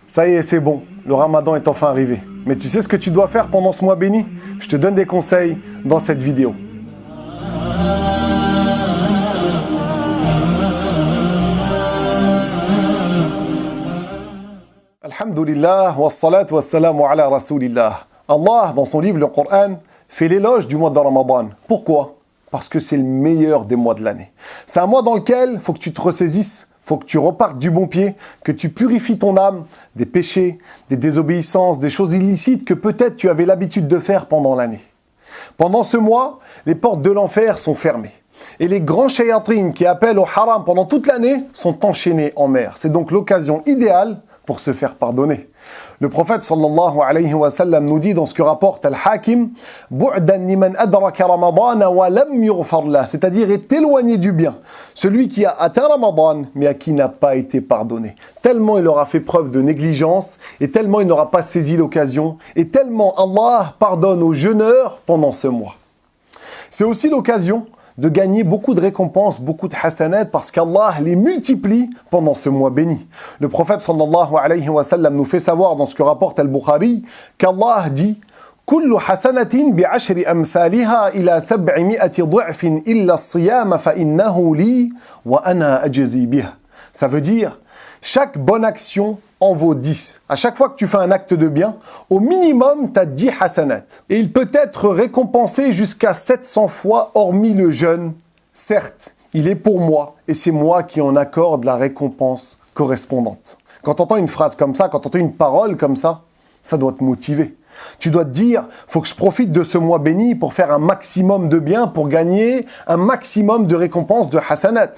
Ça y est, c'est bon. Le Ramadan est enfin arrivé. Mais tu sais ce que tu dois faire pendant ce mois béni? Je te donne des conseils dans cette vidéo. Alhamdulillah, wassalat wassalamu ala rasoulillah. Allah, dans son livre, le Coran, fait l'éloge du mois de Ramadan. Pourquoi? Parce que c'est le meilleur des mois de l'année. C'est un mois dans lequel il faut que tu te ressaisisses, il faut que tu repartes du bon pied, que tu purifies ton âme des péchés, des désobéissances, des choses illicites que peut-être tu avais l'habitude de faire pendant l'année. Pendant ce mois, les portes de l'enfer sont fermées. Et les grands shayatines qui appellent au haram pendant toute l'année sont enchaînés en mer. C'est donc l'occasion idéale pour se faire pardonner. Le prophète sallallahu alayhi wa sallam nous dit dans ce que rapporte Al-Hakim, bu'dan liman adraka Ramadan wa lam yughfar lah, c'est-à-dire est éloigné du bien, celui qui a atteint Ramadan mais à qui n'a pas été pardonné. Tellement il aura fait preuve de négligence et tellement il n'aura pas saisi l'occasion et tellement Allah pardonne aux jeûneurs pendant ce mois. C'est aussi l'occasion de gagner beaucoup de récompenses, beaucoup de hasanat, parce qu'Allah les multiplie pendant ce mois béni. Le prophète sallallahu alayhi wa sallam nous fait savoir dans ce que rapporte Al-Bukhari qu'Allah dit « Kullu hasanatin bi'ashri amthaliha ila 700 du'fin illa as-siyam fa innahu li wa ana ajzi bih » Ça veut dire chaque bonne action en vaut 10. À chaque fois que tu fais un acte de bien, au minimum, tu as 10 hasanat. Et il peut être récompensé jusqu'à 700 fois, hormis le jeûne. Certes, il est pour moi, et c'est moi qui en accorde la récompense correspondante. Quand tu entends une phrase comme ça, quand tu entends une parole comme ça doit te motiver. Tu dois te dire, faut que je profite de ce mois béni pour faire un maximum de bien, pour gagner un maximum de récompenses de hasanat.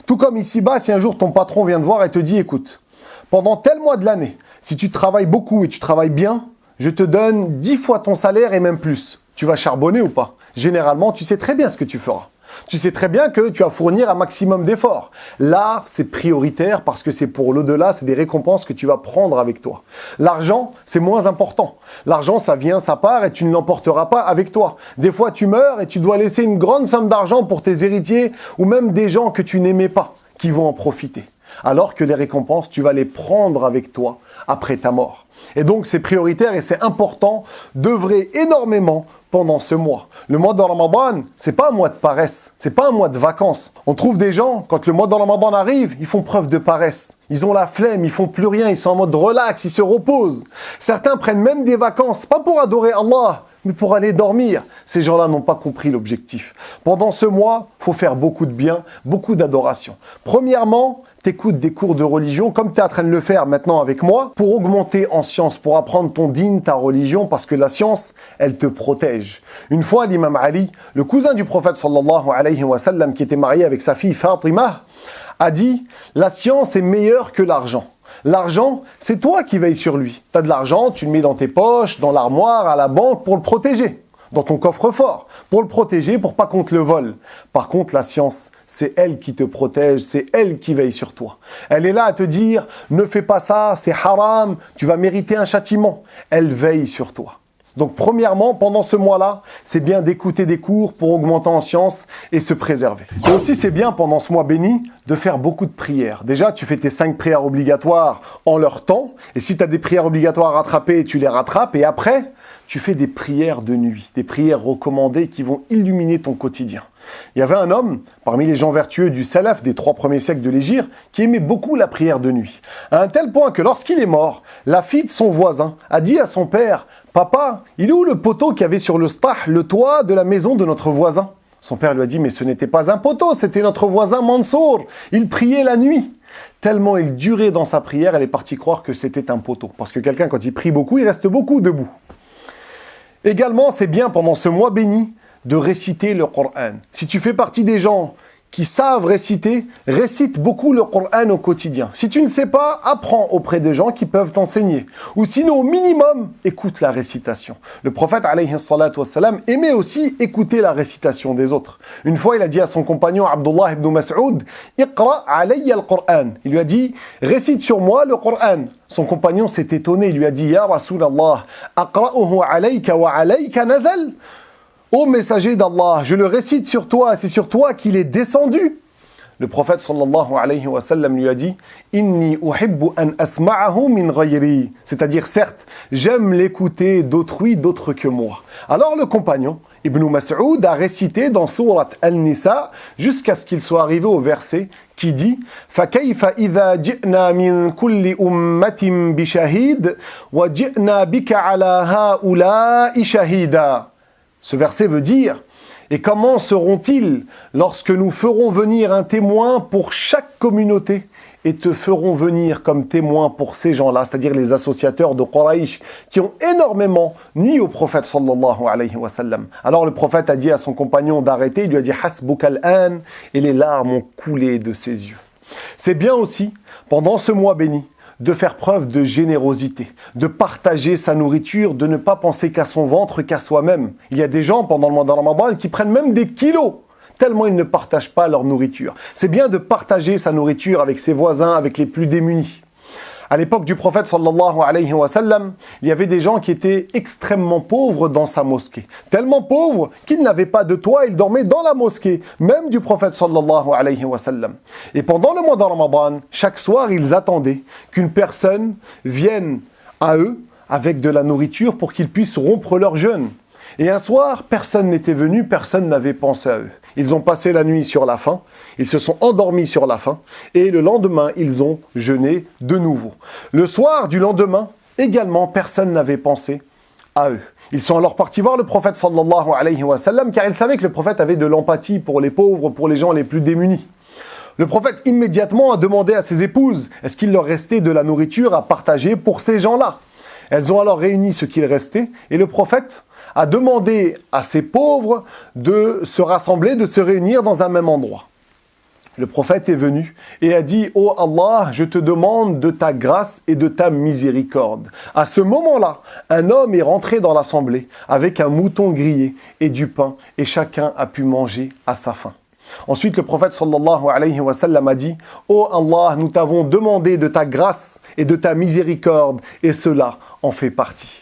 Tout comme ici-bas, si un jour ton patron vient te voir et te dit, écoute, pendant tel mois de l'année, si tu travailles beaucoup et tu travailles bien, je te donne 10 fois ton salaire et même plus. Tu vas charbonner ou pas? Généralement, tu sais très bien ce que tu feras. Tu sais très bien que tu vas fournir un maximum d'efforts. Là, c'est prioritaire parce que c'est pour l'au-delà, c'est des récompenses que tu vas prendre avec toi. L'argent, c'est moins important. L'argent, ça vient, ça part et tu ne l'emporteras pas avec toi. Des fois, tu meurs et tu dois laisser une grande somme d'argent pour tes héritiers ou même des gens que tu n'aimais pas qui vont en profiter. Alors que les récompenses, tu vas les prendre avec toi après ta mort. Et donc, c'est prioritaire et c'est important d'œuvrer énormément pendant ce mois. Le mois de Ramadan, c'est pas un mois de paresse, c'est pas un mois de vacances. On trouve des gens, quand le mois de Ramadan arrive, ils font preuve de paresse. Ils ont la flemme, ils font plus rien, ils sont en mode relax, ils se reposent. Certains prennent même des vacances, pas pour adorer Allah, mais pour aller dormir. Ces gens-là n'ont pas compris l'objectif. Pendant ce mois, il faut faire beaucoup de bien, beaucoup d'adoration. Premièrement, t'écoutes des cours de religion, comme tu es en train de le faire maintenant avec moi, pour augmenter en science, pour apprendre ton dîn, ta religion, parce que la science, elle te protège. Une fois, l'imam Ali, le cousin du prophète sallallahu alayhi wa sallam, qui était marié avec sa fille Fatima, a dit « La science est meilleure que l'argent ». L'argent, c'est toi qui veilles sur lui. Tu as de l'argent, tu le mets dans tes poches, dans l'armoire, à la banque pour le protéger. Dans ton coffre-fort, pour le protéger, pour pas qu'on te le vole. Par contre, la science, c'est elle qui te protège, c'est elle qui veille sur toi. Elle est là à te dire, ne fais pas ça, c'est haram, tu vas mériter un châtiment. Elle veille sur toi. Donc premièrement, pendant ce mois-là, c'est bien d'écouter des cours pour augmenter en science et se préserver. Et aussi, c'est bien pendant ce mois béni de faire beaucoup de prières. Déjà, tu fais tes 5 prières obligatoires en leur temps. Et si tu as des prières obligatoires à rattraper, tu les rattrapes. Et après, tu fais des prières de nuit, des prières recommandées qui vont illuminer ton quotidien. Il y avait un homme, parmi les gens vertueux du Salaf des 3 premiers siècles de l'Hégire, qui aimait beaucoup la prière de nuit. À un tel point que lorsqu'il est mort, la fille de son voisin a dit à son père « Papa, il est où le poteau qu'il y avait sur le stah, le toit de la maison de notre voisin ?» Son père lui a dit « Mais ce n'était pas un poteau, c'était notre voisin Mansour. Il priait la nuit. » Tellement il durait dans sa prière, elle est partie croire que c'était un poteau. Parce que quelqu'un, quand il prie beaucoup, il reste beaucoup debout. Également, c'est bien pendant ce mois béni de réciter le Coran. Si tu fais partie des gens qui savent réciter, récite beaucoup le Coran au quotidien. Si tu ne sais pas, apprends auprès des gens qui peuvent t'enseigner. Ou sinon, au minimum, écoute la récitation. Le prophète, alayhi salatu wassalam, aimait aussi écouter la récitation des autres. Une fois, il a dit à son compagnon, Abdullah ibn Mas'ud, « Iqra alayya al-Qur'an » Il lui a dit, « Récite sur moi le Coran » Son compagnon s'est étonné, il lui a dit, « Ya Rasulallah, aqra'uhu alayka wa alayka nazal » Ô messager d'Allah, je le récite sur toi, c'est sur toi qu'il est descendu. Le prophète sallallahu alayhi wa sallam lui a dit « Inni uhibbu an asma'ahu min ghayri » c'est-à-dire, certes, j'aime l'écouter d'autrui, d'autres que moi. Alors le compagnon, Ibn Mas'ud, a récité dans sourate An-Nisa jusqu'à ce qu'il soit arrivé au verset qui dit « فَكَيْفَ إِذَا جِئْنَا مِنْ كُلِّ أُمَّةٍ بِشَهِيدٍ وَجِئْنَا بِكَ عَلَى هَؤُلَاءِ شَهِيدًا » Ce verset veut dire « Et comment seront-ils lorsque nous ferons venir un témoin pour chaque communauté et te ferons venir comme témoin pour ces gens-là, c'est-à-dire les associateurs de Quraysh qui ont énormément nui au prophète sallallahu alayhi wa sallam. » Alors le prophète a dit à son compagnon d'arrêter, il lui a dit « Hasbuka al-an » et les larmes ont coulé de ses yeux. C'est bien aussi, pendant ce mois béni, de faire preuve de générosité, de partager sa nourriture, de ne pas penser qu'à son ventre, qu'à soi-même. Il y a des gens pendant le mois de Ramadan qui prennent même des kilos, tellement ils ne partagent pas leur nourriture. C'est bien de partager sa nourriture avec ses voisins, avec les plus démunis. À l'époque du prophète sallallahu alayhi wa sallam, il y avait des gens qui étaient extrêmement pauvres dans sa mosquée. Tellement pauvres qu'ils n'avaient pas de toit, ils dormaient dans la mosquée, même du prophète sallallahu alayhi wa sallam. Et pendant le mois de Ramadan, chaque soir, ils attendaient qu'une personne vienne à eux avec de la nourriture pour qu'ils puissent rompre leur jeûne. Et un soir, personne n'était venu, personne n'avait pensé à eux. Ils ont passé la nuit sur la faim, ils se sont endormis sur la faim, et le lendemain, ils ont jeûné de nouveau. Le soir du lendemain, également, personne n'avait pensé à eux. Ils sont alors partis voir le prophète sallallahu alayhi wa sallam, car ils savaient que le prophète avait de l'empathie pour les pauvres, pour les gens les plus démunis. Le prophète immédiatement a demandé à ses épouses, est-ce qu'il leur restait de la nourriture à partager pour ces gens-là? Elles ont alors réuni ce qu'il restait, et le prophète a demandé à ces pauvres de se rassembler, de se réunir dans un même endroit. Le prophète est venu et a dit « Oh Allah, je te demande de ta grâce et de ta miséricorde. » À ce moment-là, un homme est rentré dans l'assemblée avec un mouton grillé et du pain et chacun a pu manger à sa faim. Ensuite, le prophète sallallahu alayhi wa sallam a dit « Oh Allah, nous t'avons demandé de ta grâce et de ta miséricorde et cela en fait partie. »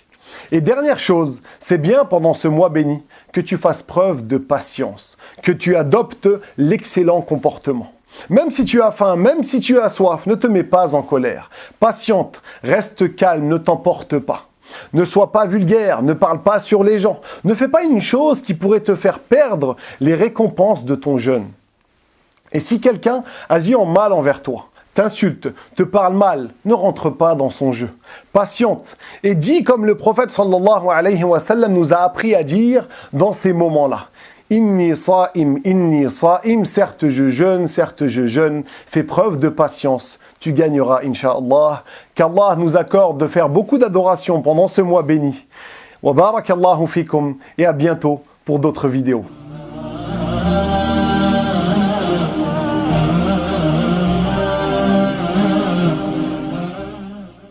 Et dernière chose, c'est bien pendant ce mois béni que tu fasses preuve de patience, que tu adoptes l'excellent comportement. Même si tu as faim, même si tu as soif, ne te mets pas en colère. Patiente, reste calme, ne t'emporte pas. Ne sois pas vulgaire, ne parle pas sur les gens. Ne fais pas une chose qui pourrait te faire perdre les récompenses de ton jeûne. Et si quelqu'un agit en mal envers toi, t'insulte, te parle mal, ne rentre pas dans son jeu. Patiente et dis comme le prophète sallallahu alayhi wa sallam nous a appris à dire dans ces moments-là. Inni sa'im, certes je jeûne, fais preuve de patience, tu gagneras incha'Allah, qu'Allah nous accorde de faire beaucoup d'adoration pendant ce mois béni. Wa barakallahu fikum et à bientôt pour d'autres vidéos.